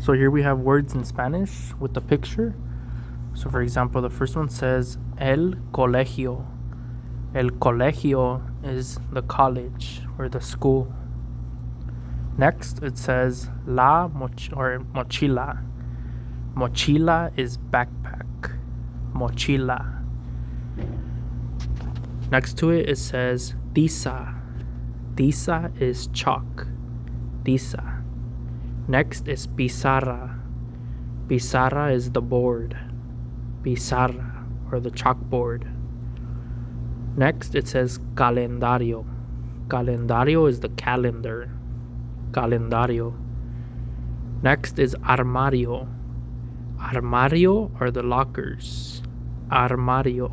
So here we have words in Spanish with the picture. So for example, the first one says el colegio. El colegio is the college or the school. Next, it says la mochila. Mochila is backpack. Mochila. Next to it, it says tiza. Tiza is chalk. Tiza. Next is pizarra. Pizarra is the board. Pizarra, or the chalkboard. Next, it says calendario. Calendario is the calendar. Calendario. Next is armario. Armario are the lockers. Armario.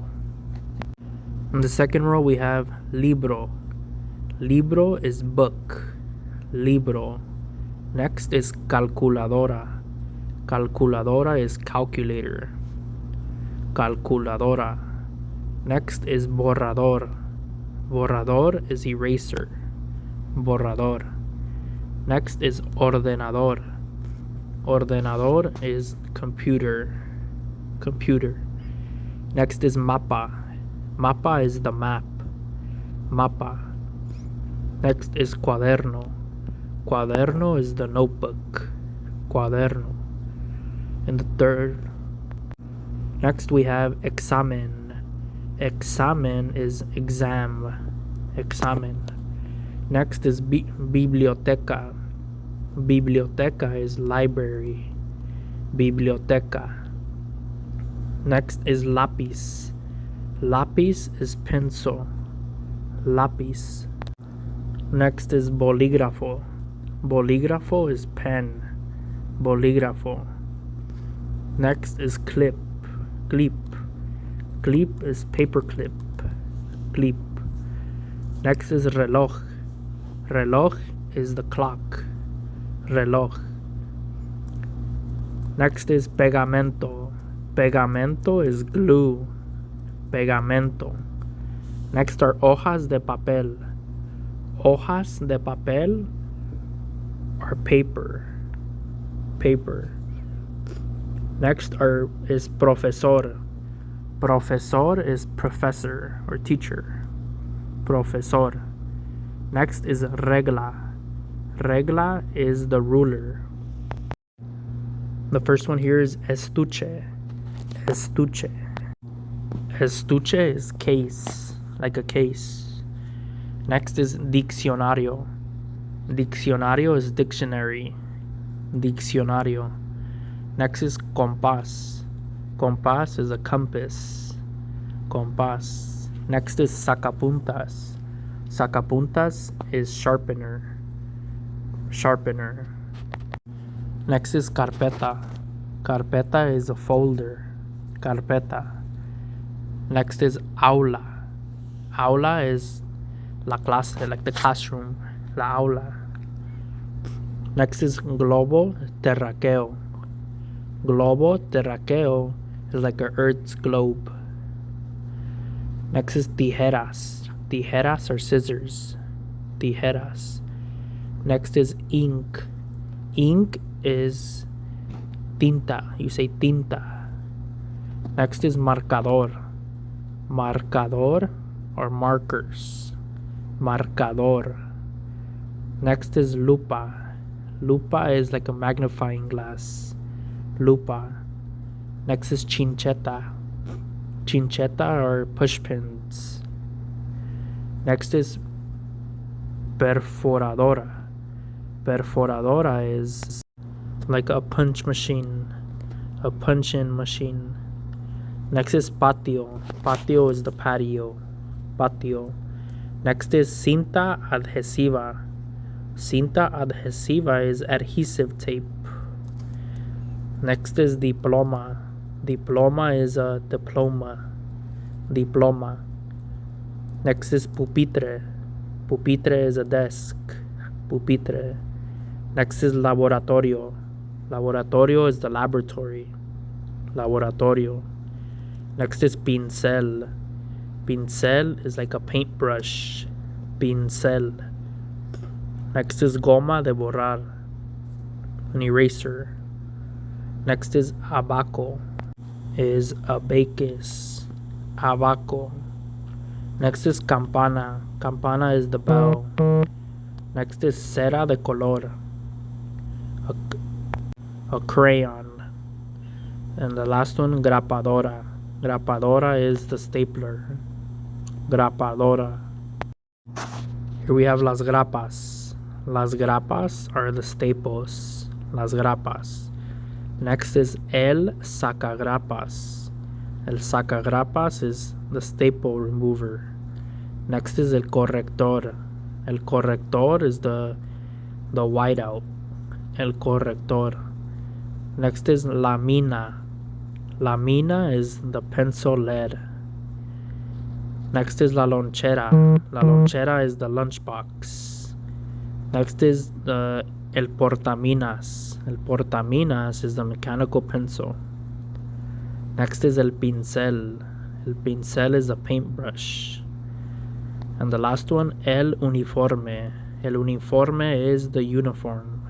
In the second row, we have libro. Libro is book. Libro. Next is calculadora. Calculadora is calculator. Calculadora. Next is borrador. Borrador is eraser. Borrador. Next is ordenador. Ordenador is computer. Computer. Next is mapa. Mapa is the map. Mapa. Next is cuaderno. Cuaderno is the notebook. Cuaderno. In the third. Next we have examen. Examen is exam. Examen. Next is biblioteca. Biblioteca is library. Biblioteca. Next is lápiz. Lápiz is pencil. Lápiz. Next is bolígrafo. Bolígrafo is pen. Bolígrafo. Next is clip. Clip. Clip is paperclip. Clip. Next is reloj. Reloj is the clock. Reloj. Next is pegamento. Pegamento is glue. Pegamento. Next are hojas de papel. Hojas de papel are paper. Paper. Next is profesor. Profesor is professor or teacher. Profesor. Next is regla. Regla is the ruler. The first one here is estuche. Estuche. Estuche is case, like a case. Next is diccionario. Diccionario is dictionary. Diccionario. Next is compás. Compás is a compass. Compás. Next is sacapuntas. Sacapuntas is sharpener. Sharpener. Next is carpeta. Carpeta is a folder. Carpeta. Next is aula. Aula is la clase, like the classroom. La aula. Next is globo terráqueo. Globo terráqueo is like a Earth's globe. Next is tijeras. Tijeras are scissors. Tijeras. Next is ink. Ink is tinta. You say tinta. Next is marcador. Marcador or markers. Marcador. Next is lupa. Lupa is like a magnifying glass. Lupa. Next is chincheta. Chincheta are push pins. Next is perforadora. Perforadora is like a punch machine. A punch-in machine. Next is patio. Patio is the patio. Patio. Next is cinta adhesiva. Cinta adhesiva is adhesive tape. Next is diploma. Diploma is a diploma. Diploma. Next is pupitre. Pupitre is a desk. Pupitre. Next is laboratorio. Laboratorio is the laboratory. Laboratorio. Next is pincel. Pincel is like a paintbrush. Pincel. Next is goma de borrar. An eraser. Next is abaco, is abacus, abaco. Next is campana, campana is the bell. Next is cera de color, a crayon. And the last one, grapadora, grapadora is the stapler, grapadora. Here we have las grapas, las grapas are the staples, las grapas. Next is el sacagrapas, el sacagrapas is the staple remover. Next is el corrector is the whiteout, el corrector. Next is la mina is the pencil lead. Next is la lonchera is the lunchbox. Next is el portaminas is the mechanical pencil. Next is el pincel is the paintbrush. And the last one, el uniforme is the uniform.